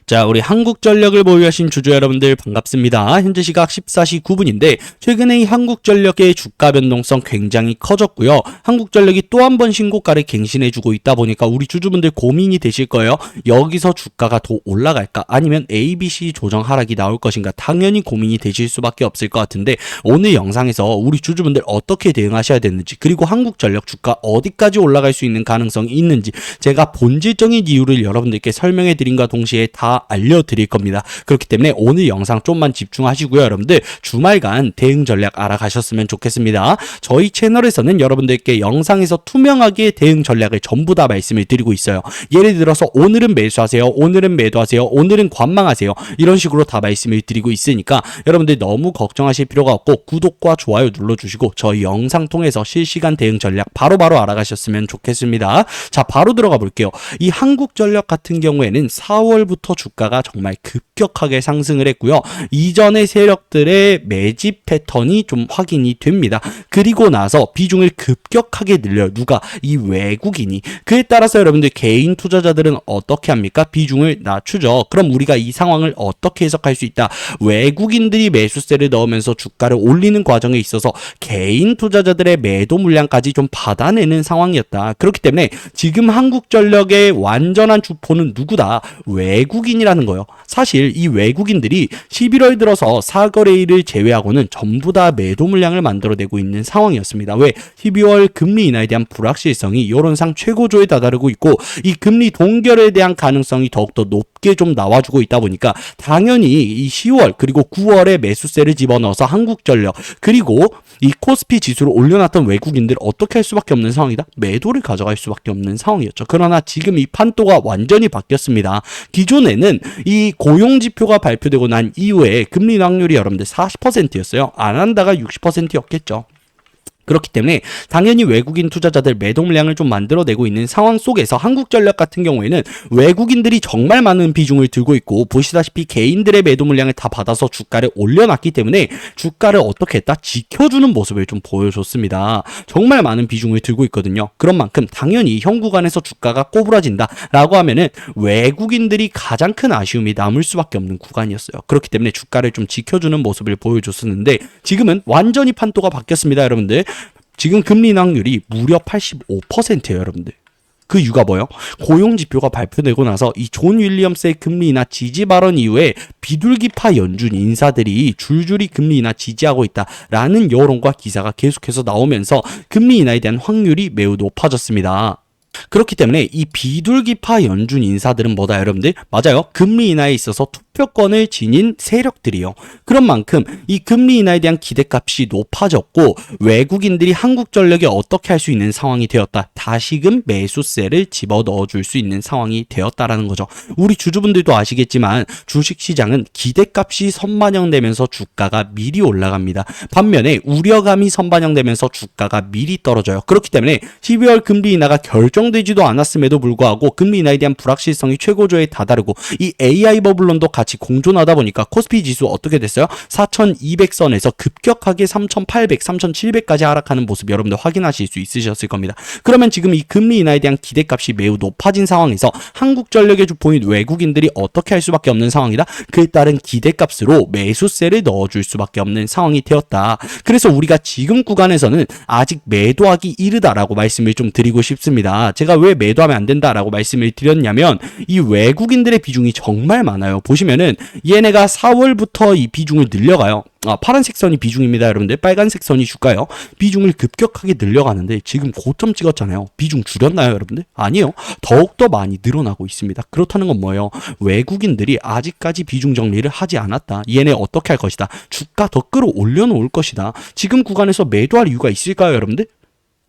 자, 우리 한국전력을 보유하신 주주 여러분들 반갑습니다. 현재 시각 14시 9분인데 최근에 이 한국전력의 주가 변동성 굉장히 커졌고요. 한국전력이 또 한 번 신고가를 갱신해주고 있다 보니까 우리 주주분들 고민이 되실 거예요. 여기서 주가가 더 올라갈까? 아니면 ABC 조정 하락이 나올 것인가? 당연히 고민이 되실 수밖에 없을 것 같은데 오늘 영상에서 우리 주주분들 어떻게 대응하셔야 되는지, 그리고 한국전력 주가 어디까지 올라갈 수 있는 가능성이 있는지 제가 본질적인 이유를 여러분들께 설명해 드린과 동시에 다 알려드릴 겁니다. 그렇기 때문에 오늘 영상 좀만 집중하시고요. 여러분들 주말간 대응 전략 알아가셨으면 좋겠습니다. 저희 채널에서는 여러분들께 영상에서 투명하게 대응 전략을 전부 다 말씀을 드리고 있어요. 예를 들어서 오늘은 매수하세요, 오늘은 매도하세요, 오늘은 관망하세요, 이런 식으로 다 말씀을 드리고 있으니까 여러분들 너무 걱정하실 필요가 없고 구독과 좋아요 눌러주시고 저희 영상 통해서 실시간 대응 전략 바로바로 알아가셨으면 좋겠습니다. 자, 바로 들어가 볼게요. 이 한국전력 같은 경우에는 4월부터 주가가 정말 급격하게 상승을 했고요. 이전의 세력들의 매집 패턴이 좀 확인이 됩니다. 그리고 나서 비중을 급격하게 늘려요. 누가? 이 외국인이. 그에 따라서 여러분들 개인 투자자들은 어떻게 합니까? 비중을 낮추죠. 그럼 우리가 이 상황을 어떻게 해석할 수 있다? 외국인들이 매수세를 넣으면서 주가를 올리는 과정에 있어서 개인 투자자들의 매도 물량까지 좀 받아내는 상황이었다. 그렇기 때문에 지금 한국전력의 완전한 주포는 누구다? 외국인이라는 거예요. 사실 이 외국인들이 11월 들어서 사거래일을 제외하고는 전부 다 매도 물량을 만들어내고 있는 상황이었습니다. 왜? 12월 금리 인하에 대한 불확실성이 여론상 최고조에 다다르고 있고 이 금리 동결에 대한 가능성이 더욱더 높게 좀 나와주고 있다 보니까 당연히 이 10월 그리고 9월에 매수세를 집어넣어서 한국전력 그리고 이 코스피 지수를 올려놨던 외국인들 어떻게 할 수밖에 없는 상황이다? 매도를 가져갈 수밖에 없는 상황이었죠. 그러나 지금 이 판도가 완전히 바뀌었습니다. 기존에는 이 고용지표가 발표되고 난 이후에 금리 인하율이 여러분들 40%였어요. 안 한다가 60%였겠죠. 그렇기 때문에 당연히 외국인 투자자들 매도 물량을 좀 만들어내고 있는 상황 속에서 한국전력 같은 경우에는 외국인들이 정말 많은 비중을 들고 있고 보시다시피 개인들의 매도 물량을 다 받아서 주가를 올려놨기 때문에 주가를 어떻게 했다? 지켜주는 모습을 좀 보여줬습니다. 정말 많은 비중을 들고 있거든요. 그런 만큼 당연히 현 구간에서 주가가 꼬부라진다 라고 하면은 외국인들이 가장 큰 아쉬움이 남을 수밖에 없는 구간이었어요. 그렇기 때문에 주가를 좀 지켜주는 모습을 보여줬었는데 지금은 완전히 판도가 바뀌었습니다. 여러분들 지금 금리 인하율이 무려 85%예요, 여러분들. 그 이유가 뭐예요? 고용지표가 발표되고 나서 이 존 윌리엄스의 금리 인하 지지 발언 이후에 비둘기파 연준 인사들이 줄줄이 금리 인하 지지하고 있다라는 여론과 기사가 계속해서 나오면서 금리 인하에 대한 확률이 매우 높아졌습니다. 그렇기 때문에 이 비둘기파 연준 인사들은 뭐다 여러분들? 맞아요. 금리 인하에 있어서 투표권을 지닌 세력들이요. 그런 만큼 이 금리 인하에 대한 기대값이 높아졌고 외국인들이 한국전력에 어떻게 할 수 있는 상황이 되었다. 다시금 매수세를 집어넣어 줄 수 있는 상황이 되었다라는 거죠. 우리 주주분들도 아시겠지만 주식시장은 기대값이 선반영되면서 주가가 미리 올라갑니다. 반면에 우려감이 선반영되면서 주가가 미리 떨어져요. 그렇기 때문에 12월 금리 인하가 결정되지도 않았음에도 불구하고 금리 인하에 대한 불확실성이 최고조에 다다르고 이 AI 버블론도 같이 공존하다 보니까 코스피 지수 어떻게 됐어요? 4200선에서 급격하게 3800, 3700까지 하락하는 모습 여러분들 확인하실 수 있으셨을 겁니다. 그러면 지금 이 금리 인하에 대한 기대값이 매우 높아진 상황에서 한국전력의 주포인 외국인들이 어떻게 할 수밖에 없는 상황이다? 그에 따른 기대값으로 매수세를 넣어줄 수밖에 없는 상황이 되었다. 그래서 우리가 지금 구간에서는 아직 매도하기 이르다라고 말씀을 좀 드리고 싶습니다. 제가 왜 매도하면 안 된다라고 말씀을 드렸냐면 이 외국인들의 비중이 정말 많아요. 보시면은 얘네가 4월부터 이 비중을 늘려가요. 파란색 선이 비중입니다. 여러분들 빨간색 선이 주가요. 비중을 급격하게 늘려가는데 지금 고점 찍었잖아요. 비중 줄였나요 여러분들? 아니에요. 더욱더 많이 늘어나고 있습니다. 그렇다는 건 뭐예요? 외국인들이 아직까지 비중 정리를 하지 않았다. 얘네 어떻게 할 것이다? 주가 더 끌어올려 놓을 것이다. 지금 구간에서 매도할 이유가 있을까요 여러분들?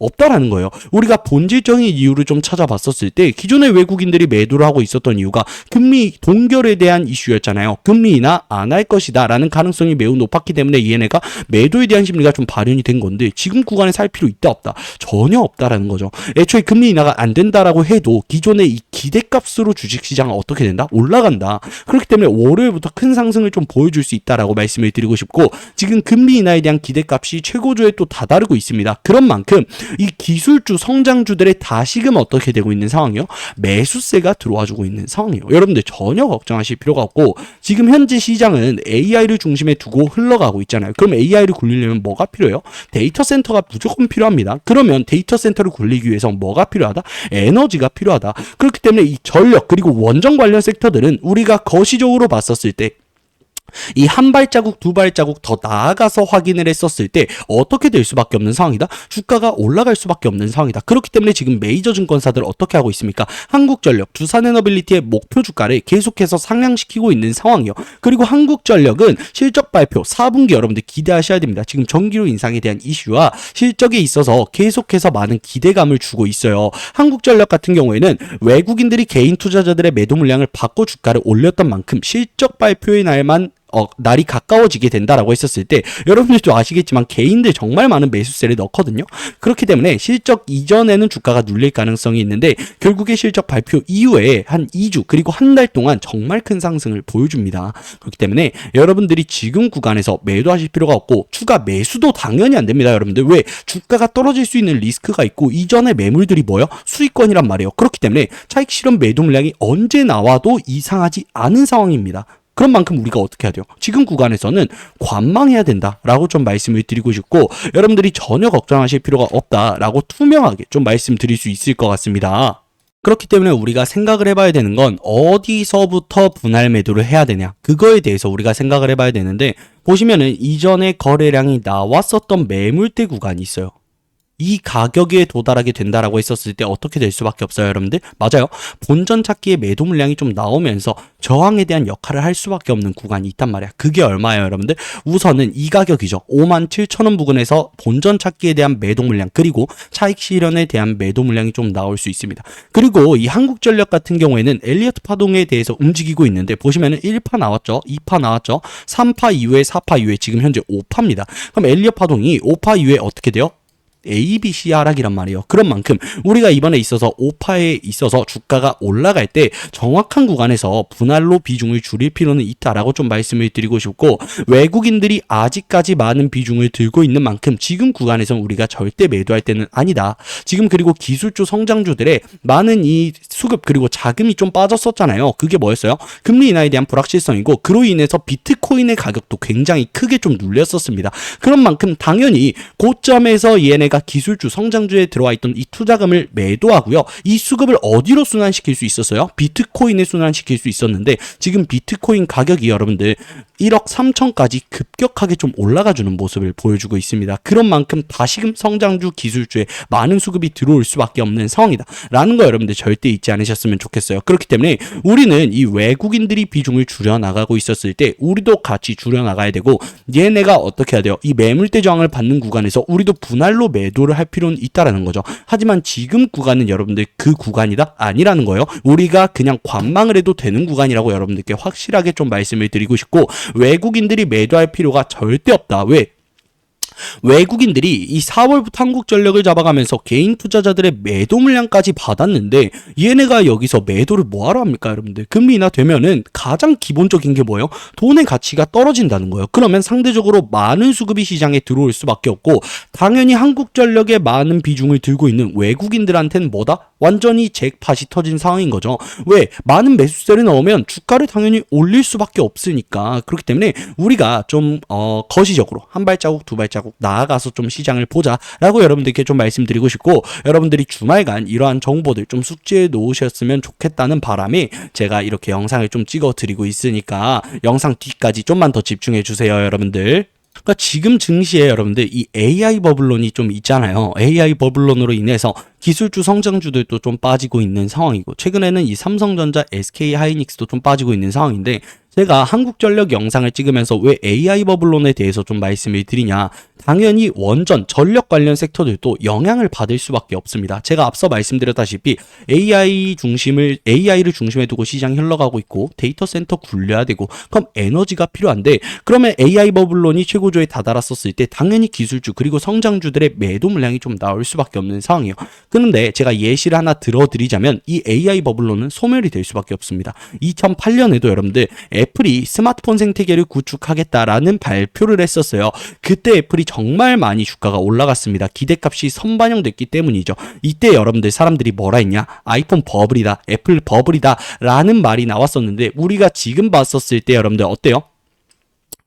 없다라는 거예요. 우리가 본질적인 이유를 좀 찾아봤었을 때 기존의 외국인들이 매도를 하고 있었던 이유가 금리 동결에 대한 이슈였잖아요. 금리 인하 안 할 것이다 라는 가능성이 매우 높았기 때문에 얘네가 매도에 대한 심리가 좀 발현이 된 건데 지금 구간에 살 필요 있다 없다? 전혀 없다라는 거죠. 애초에 금리 인하가 안 된다라고 해도 기존의 이 기대값으로 주식시장은 어떻게 된다? 올라간다. 그렇기 때문에 월요일부터 큰 상승을 좀 보여줄 수 있다라고 말씀을 드리고 싶고 지금 금리 인하에 대한 기대값이 최고조에 또 다다르고 있습니다. 그런 만큼 이 기술주 성장주들의 다시금 어떻게 되고 있는 상황이요? 매수세가 들어와주고 있는 상황이에요. 여러분들 전혀 걱정하실 필요가 없고 지금 현재 시장은 AI를 중심에 두고 흘러가고 있잖아요. 그럼 AI를 굴리려면 뭐가 필요해요? 데이터 센터가 무조건 필요합니다. 그러면 데이터 센터를 굴리기 위해서 뭐가 필요하다? 에너지가 필요하다. 그렇기 때문에 이 전력 그리고 원전 관련 섹터들은 우리가 거시적으로 봤었을 때 이 한 발자국 두 발자국 더 나아가서 확인을 했었을 때 어떻게 될 수밖에 없는 상황이다. 주가가 올라갈 수밖에 없는 상황이다. 그렇기 때문에 지금 메이저 증권사들 어떻게 하고 있습니까? 한국전력, 두산에너빌리티의 목표 주가를 계속해서 상향시키고 있는 상황이요. 그리고 한국전력은 실적 발표 4분기 여러분들 기대하셔야 됩니다. 지금 전기료 인상에 대한 이슈와 실적에 있어서 계속해서 많은 기대감을 주고 있어요. 한국전력 같은 경우에는 외국인들이 개인 투자자들의 매도 물량을 받고 주가를 올렸던 만큼 실적 발표의 날이 가까워지게 된다라고 했었을 때 여러분들도 아시겠지만 개인들 정말 많은 매수세를 넣거든요. 그렇기 때문에 실적 이전에는 주가가 눌릴 가능성이 있는데 결국에 실적 발표 이후에 한 2주 그리고 한 달 동안 정말 큰 상승을 보여줍니다. 그렇기 때문에 여러분들이 지금 구간에서 매도하실 필요가 없고 추가 매수도 당연히 안 됩니다. 여러분들 왜? 주가가 떨어질 수 있는 리스크가 있고 이전에 매물들이 뭐요? 수익권이란 말이에요. 그렇기 때문에 차익 실현 매도 물량이 언제 나와도 이상하지 않은 상황입니다. 그런 만큼 우리가 어떻게 해야 돼요? 지금 구간에서는 관망해야 된다라고 좀 말씀을 드리고 싶고 여러분들이 전혀 걱정하실 필요가 없다라고 투명하게 좀 말씀드릴 수 있을 것 같습니다. 그렇기 때문에 우리가 생각을 해봐야 되는 건 어디서부터 분할 매도를 해야 되냐 그거에 대해서 우리가 생각을 해봐야 되는데 보시면은 이전에 거래량이 나왔었던 매물대 구간이 있어요. 이 가격에 도달하게 된다라고 했었을 때 어떻게 될 수밖에 없어요, 여러분들? 맞아요. 본전 찾기에 매도 물량이 좀 나오면서 저항에 대한 역할을 할 수밖에 없는 구간이 있단 말이야. 그게 얼마예요, 여러분들? 우선은 이 가격이죠. 57,000원 부근에서 본전 찾기에 대한 매도 물량 그리고 차익 실현에 대한 매도 물량이 좀 나올 수 있습니다. 그리고 이 한국전력 같은 경우에는 엘리어트 파동에 대해서 움직이고 있는데 보시면은 1파 나왔죠. 2파 나왔죠. 3파 이후에 4파 이후에 지금 현재 5파입니다. 그럼 엘리어트 파동이 5파 이후에 어떻게 돼요? A, B, C 하락이란 말이에요. 그런 만큼 우리가 이번에 있어서 5파에 있어서 주가가 올라갈 때 정확한 구간에서 분할로 비중을 줄일 필요는 있다라고 좀 말씀을 드리고 싶고 외국인들이 아직까지 많은 비중을 들고 있는 만큼 지금 구간에서는 우리가 절대 매도할 때는 아니다. 지금 그리고 기술주 성장주들의 많은 이 수급 그리고 자금이 좀 빠졌었잖아요. 그게 뭐였어요? 금리 인하에 대한 불확실성이고 그로 인해서 비트코인의 가격도 굉장히 크게 좀 눌렸었습니다. 그런 만큼 당연히 고점에서 얘네가 기술주 성장주에 들어와 있던 이 투자금을 매도하고요. 이 수급을 어디로 순환시킬 수 있었어요? 비트코인에 순환시킬 수 있었는데 지금 비트코인 가격이 여러분들 1억 3천까지 급격하게 좀 올라가주는 모습을 보여주고 있습니다. 그런 만큼 다시금 성장주 기술주에 많은 수급이 들어올 수밖에 없는 상황이다 라는 거 여러분들 절대 잊지 않으셨으면 좋겠어요. 그렇기 때문에 우리는 이 외국인들이 비중을 줄여나가고 있었을 때 우리도 같이 줄여나가야 되고 얘네가 어떻게 해야 돼요? 이 매물대 저항을 받는 구간에서 우리도 분할로 매도를 할 필요는 있다라는 거죠. 하지만 지금 구간은 여러분들 그 구간이다? 아니라는 거예요. 우리가 그냥 관망을 해도 되는 구간이라고 여러분들께 확실하게 좀 말씀을 드리고 싶고 외국인들이 매도할 필요가 절대 없다. 왜? 외국인들이 이 4월부터 한국전력을 잡아가면서 개인 투자자들의 매도 물량까지 받았는데 얘네가 여기서 매도를 뭐하러 합니까, 여러분들? 금리 인하 되면은 가장 기본적인 게 뭐예요? 돈의 가치가 떨어진다는 거예요. 그러면 상대적으로 많은 수급이 시장에 들어올 수밖에 없고 당연히 한국전력의 많은 비중을 들고 있는 외국인들한테는 뭐다? 완전히 잭팟이 터진 상황인 거죠. 왜? 많은 매수세를 넣으면 주가를 당연히 올릴 수밖에 없으니까. 그렇기 때문에 우리가 좀 거시적으로 한 발자국 두 발자국 나아가서 좀 시장을 보자라고 여러분들께 좀 말씀드리고 싶고 여러분들이 주말간 이러한 정보들 좀 숙지해 놓으셨으면 좋겠다는 바람에 제가 이렇게 영상을 좀 찍어 드리고 있으니까 영상 뒤까지 좀만 더 집중해 주세요, 여러분들. 그러니까 지금 증시에 여러분들 이 AI 버블론이 좀 있잖아요. AI 버블론으로 인해서 기술주 성장주들도 좀 빠지고 있는 상황이고 최근에는 이 삼성전자, SK 하이닉스도 좀 빠지고 있는 상황인데 제가 한국전력 영상을 찍으면서 왜 AI 버블론에 대해서 좀 말씀을 드리냐. 당연히 원전, 전력 관련 섹터들도 영향을 받을 수밖에 없습니다. 제가 앞서 말씀드렸다시피 AI를 중심에 두고 시장이 흘러가고 있고 데이터 센터 굴려야 되고 그럼 에너지가 필요한데 그러면 AI 버블론이 최고조에 다다랐었을 때 당연히 기술주 그리고 성장주들의 매도 물량이 좀 나올 수밖에 없는 상황이에요. 그런데 제가 예시를 하나 들어드리자면 이 AI 버블론은 소멸이 될 수밖에 없습니다. 2008년에도 여러분들 애플이 스마트폰 생태계를 구축하겠다라는 발표를 했었어요. 그때 애플이 정말 많이 주가가 올라갔습니다. 기대값이 선반영됐기 때문이죠. 이때 여러분들 사람들이 뭐라 했냐? 아이폰 버블이다, 애플 버블이다 라는 말이 나왔었는데 우리가 지금 봤었을 때 여러분들 어때요?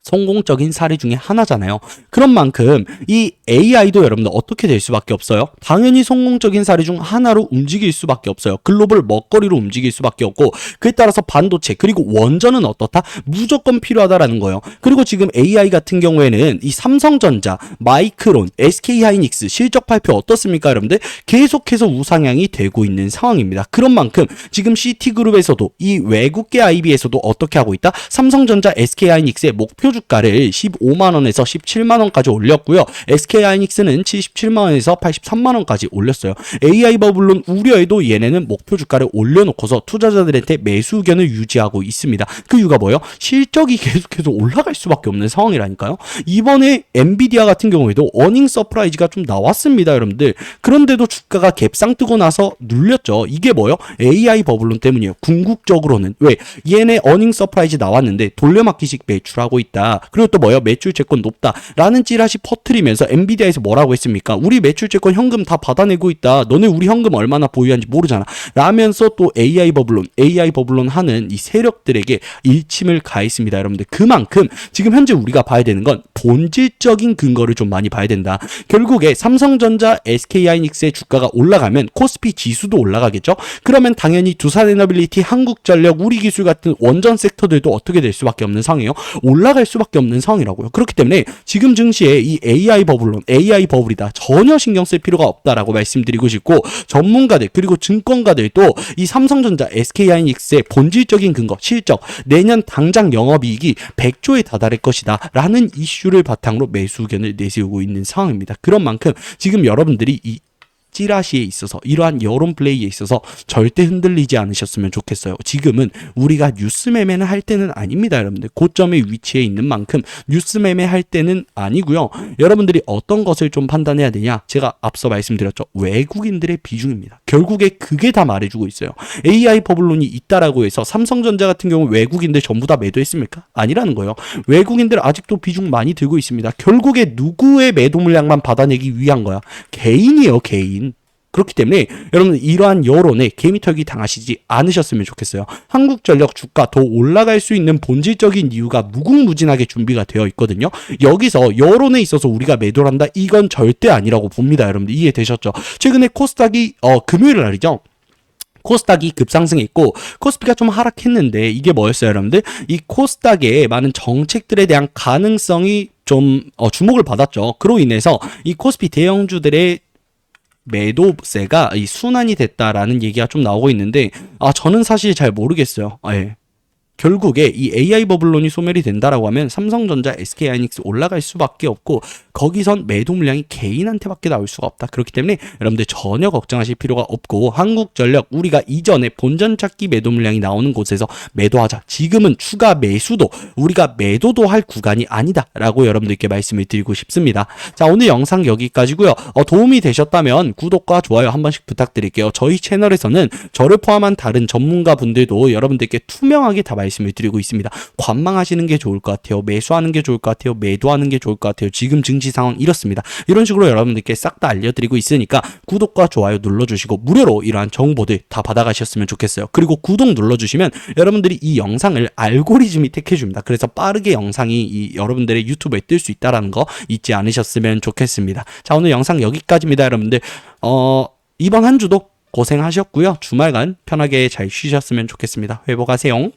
성공적인 사례 중에 하나잖아요. 그런 만큼 이 AI도 여러분들 어떻게 될 수밖에 없어요? 당연히 성공적인 사례 중 하나로 움직일 수밖에 없어요. 글로벌 먹거리로 움직일 수밖에 없고 그에 따라서 반도체 그리고 원전은 어떻다? 무조건 필요하다라는 거예요. 그리고 지금 AI 같은 경우에는 이 삼성전자, 마이크론, SK하이닉스 실적 발표 어떻습니까 여러분들? 계속해서 우상향이 되고 있는 상황입니다. 그런 만큼 지금 CT그룹에서도 이 외국계 IB에서도 어떻게 하고 있다? 삼성전자, SK하이닉스의 목표 주가를 15만원에서 17만원까지 올렸고요. SK하이닉스는 77만원에서 83만원까지 올렸어요. AI 버블론 우려에도 얘네는 목표 주가를 올려놓고서 투자자들한테 매수 의견을 유지하고 있습니다. 그 이유가 뭐예요? 실적이 계속해서 올라갈 수밖에 없는 상황이라니까요. 이번에 엔비디아 같은 경우에도 어닝 서프라이즈가 좀 나왔습니다 여러분들. 그런데도 주가가 갭상 뜨고 나서 눌렸죠. 이게 뭐예요? AI 버블론 때문이에요. 궁극적으로는. 왜? 얘네 어닝 서프라이즈 나왔는데 돌려막기식 매출하고 있다. 그리고 또 뭐예요? 매출채권 높다 라는 찌라시 퍼뜨리면서 엔비디아에서 뭐라고 했습니까? 우리 매출채권 현금 다 받아내고 있다. 너네 우리 현금 얼마나 보유한지 모르잖아 라면서 또 AI 버블론 하는 이 세력들에게 일침을 가했습니다 여러분들. 그만큼 지금 현재 우리가 봐야 되는 건 본질적인 근거를 좀 많이 봐야 된다. 결국에 삼성전자, SK하이닉스의 주가가 올라가면 코스피 지수도 올라가겠죠. 그러면 당연히 두산에너빌리티, 한국전력, 우리기술 같은 원전 섹터들도 어떻게 될 수밖에 없는 상황이에요. 올라갈 수밖에 없는 상황이라고요. 그렇기 때문에 지금 증시에 이 AI 버블이다. 전혀 신경 쓸 필요가 없다라고 말씀드리고 싶고 전문가들 그리고 증권가들도 이 삼성전자, SK하이닉스의 본질적인 근거, 실적, 내년 당장 영업이익이 100조에 다다를 것이다 라는 이슈를 바탕으로 매수 의견을 내세우고 있는 상황입니다. 그런 만큼 지금 여러분들이 이 찌라시에 있어서 이러한 여론 플레이에 있어서 절대 흔들리지 않으셨으면 좋겠어요. 지금은 우리가 뉴스 매매는 할 때는 아닙니다 여러분들. 고점에 위치해 있는 만큼 뉴스 매매할 때는 아니고요. 여러분들이 어떤 것을 좀 판단해야 되냐? 제가 앞서 말씀드렸죠. 외국인들의 비중입니다. 결국에 그게 다 말해주고 있어요. AI 버블론이 있다라고 해서 삼성전자 같은 경우 외국인들 전부 다 매도했습니까? 아니라는 거예요. 외국인들 아직도 비중 많이 들고 있습니다. 결국에 누구의 매도 물량만 받아내기 위한 거야? 개인이에요 개인. 그렇기 때문에 여러분 이러한 여론에 개미털기 당하시지 않으셨으면 좋겠어요. 한국전력 주가 더 올라갈 수 있는 본질적인 이유가 무궁무진하게 준비가 되어 있거든요. 여기서 여론에 있어서 우리가 매도를 한다? 이건 절대 아니라고 봅니다. 여러분들 이해되셨죠? 최근에 코스닥이 금요일 날이죠. 코스닥이 급상승했고 코스피가 좀 하락했는데 이게 뭐였어요 여러분들? 이 코스닥의 많은 정책들에 대한 가능성이 좀 주목을 받았죠. 그로 인해서 이 코스피 대형주들의 매도세가 이 순환이 됐다라는 얘기가 좀 나오고 있는데 저는 사실 잘 모르겠어요. 예. 결국에 이 AI 버블론이 소멸이 된다라고 하면 삼성전자, SK하이닉스 올라갈 수밖에 없고 거기선 매도 물량이 개인한테밖에 나올 수가 없다. 그렇기 때문에 여러분들 전혀 걱정하실 필요가 없고 한국전력 우리가 이전에 본전 찾기 매도 물량이 나오는 곳에서 매도하자. 지금은 추가 매수도 우리가 매도도 할 구간이 아니다 라고 여러분들께 말씀을 드리고 싶습니다. 자, 오늘 영상 여기까지고요. 도움이 되셨다면 구독과 좋아요 한 번씩 부탁드릴게요. 저희 채널에서는 저를 포함한 다른 전문가 분들도 여러분들께 투명하게 다 말씀을 드리고 있습니다. 관망하시는 게 좋을 것 같아요. 매수하는 게 좋을 것 같아요. 매도하는 게 좋을 것 같아요. 지금 증시 상황 이렇습니다. 이런 식으로 여러분들께 싹 다 알려드리고 있으니까 구독과 좋아요 눌러주시고 무료로 이러한 정보들 다 받아가셨으면 좋겠어요. 그리고 구독 눌러주시면 여러분들이 이 영상을 알고리즘이 택해줍니다. 그래서 빠르게 영상이 여러분들의 유튜브에 뜰 수 있다는 거 잊지 않으셨으면 좋겠습니다. 자, 오늘 영상 여기까지입니다. 여러분들 이번 한 주도 고생하셨고요. 주말간 편하게 잘 쉬셨으면 좋겠습니다. 회복하세요.